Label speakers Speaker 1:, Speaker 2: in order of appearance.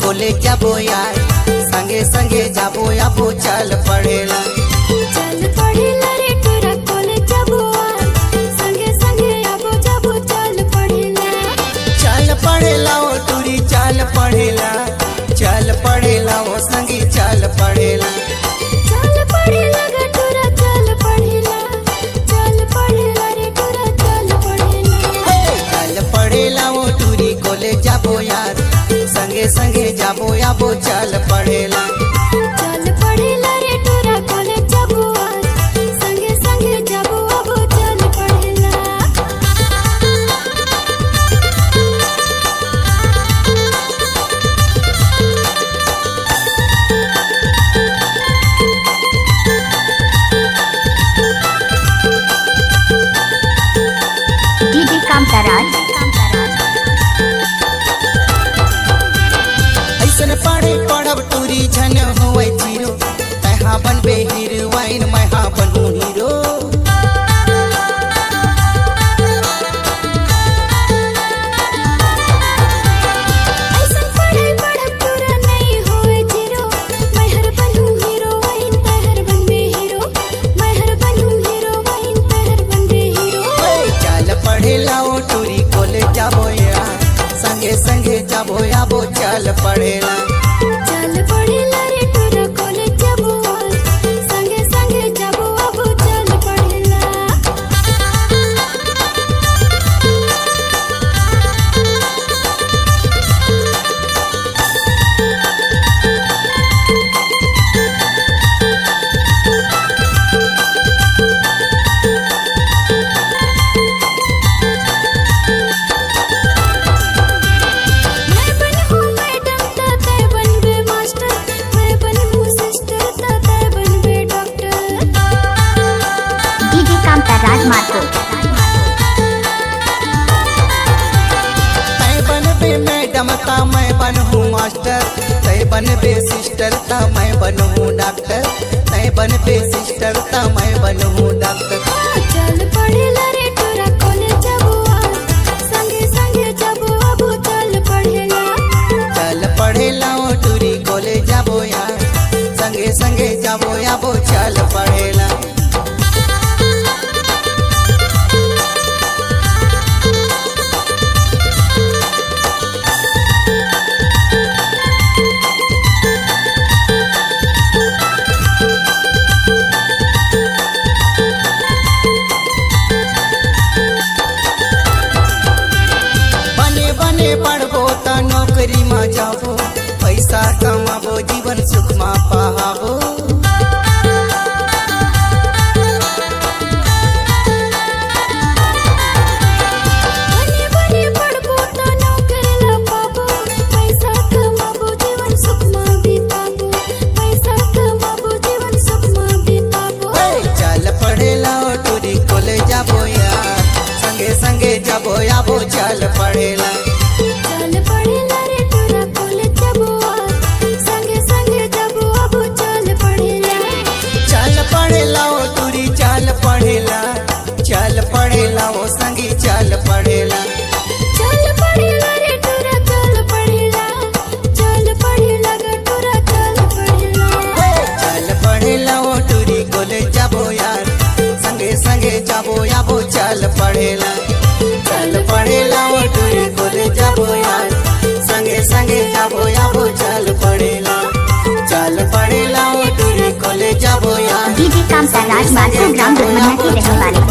Speaker 1: College जाबो यार, संगे संगे जाबो आबो चल पढ़ेला।
Speaker 2: चल पढ़ेला रे टोरा कॉलेज जाबो यार, संगे संगे आबो जाबो चल पढ़ेला।
Speaker 1: चल पढ़ेला ओ टूरी चल पढ़ेला, चल पढ़ेला ओ संगी चल पढ़ेला।
Speaker 2: चल पढ़ेला गे टोरा चल पढ़ेला, चल पढ़ेला रे टोरा चल पढ़ेला।
Speaker 1: चल पढ़ेला ओ टूरी कॉलेज जाबो यार, संगे संगे जाबो आबो चल पढ़ेला।
Speaker 2: चल पढ़ेला रे टोरा कॉलेज जाबो यार, संगे संगे जाबो आबो चल पढ़ेला।
Speaker 3: डीजे कामताराज
Speaker 1: ऐसन पढ़े पढ़ब टूरी झन होवे जीरो, तहा बनबे हीरोइन मैं बनू हीरो।
Speaker 2: ऐसन पढ़े पढ़ब तोरा नहीं होए जीरो, मैं हर बनू हीरोइन तहर बनबे हीरो, मैं हर बनू हीरोइन तहर बनबे हीरो।
Speaker 1: चल पढ़ेला ओ टूरी कॉलेज जाबो यार, संगे संगे जाबो आबो चल पढ़ेला।
Speaker 2: चल पढ़ेला रे टोरा कॉलेज जाबो यार, संगे संगे जाबो आबो चल पढ़ेला। मैं बनहूँ मैडम त तै बनबे मास्टर, मैं बनहूँ सिस्टर त तै बनबे डॉक्टर।
Speaker 3: डीजे कामताराज मातो
Speaker 1: तै बनबे मैडम ता मैं बनहूँ मास्टर, तै बनबे सिस्टर ता मैं बनहूँ डॉक्टर, तै बनबे सिस्टर ता मैं बनहूँ डॉक्टर।
Speaker 2: चल पढ़ेला रे टोरा कॉलेज जाबो यार, संगे संगे जाबो आबो चल पढ़ेला।
Speaker 1: चल पढ़ेला ओ टूरी कॉलेज जाबो यार, संगे संगे जाबो आबो चल पढ़ेला। बने बने पढ़बो त नौकरी में जाबो, पैसा कमाबो जीवन सुख में पाबो।
Speaker 2: बने बने पढ़बो त नौकरी ला पाबो, पैसा कमाबो जीवन सुख में बिताबो, पैसा कमाबो जीवन सुख में बिताबो।
Speaker 1: चल पढ़ेला ओ टूरी कॉलेज जाबो यार, संगे संगे जाबो आबो चल पढ़ेला।
Speaker 2: चल पढ़ेला रे टोरा कॉलेज जाबो यार, संगे संगे जाबो आबो चल पढ़ेला।
Speaker 1: चल पढ़ेला ओ टूरी चल पढ़ेला, चल पढ़ेला ओ संगी चल पढ़ेला।
Speaker 2: चल पढ़ेला रे टोरा चल पढ़ेला, चल पढ़ेला गे टोरा चल पढ़ेला।
Speaker 1: चल पढ़ेला ओ टूरी कॉलेज जाबो यार, संगे संगे जाबो आबो चल पढ़ेला। चल पढ़ेला ओ टूरी कॉलेज जाबो यार, संगे संगे जाबो आबो चल पढ़ेला। चल पढ़ेला ओ टूरी कॉलेज जाबो यार,
Speaker 3: डीजे कामताराज मातो ग्राम दुर्मनिया के रहने वाले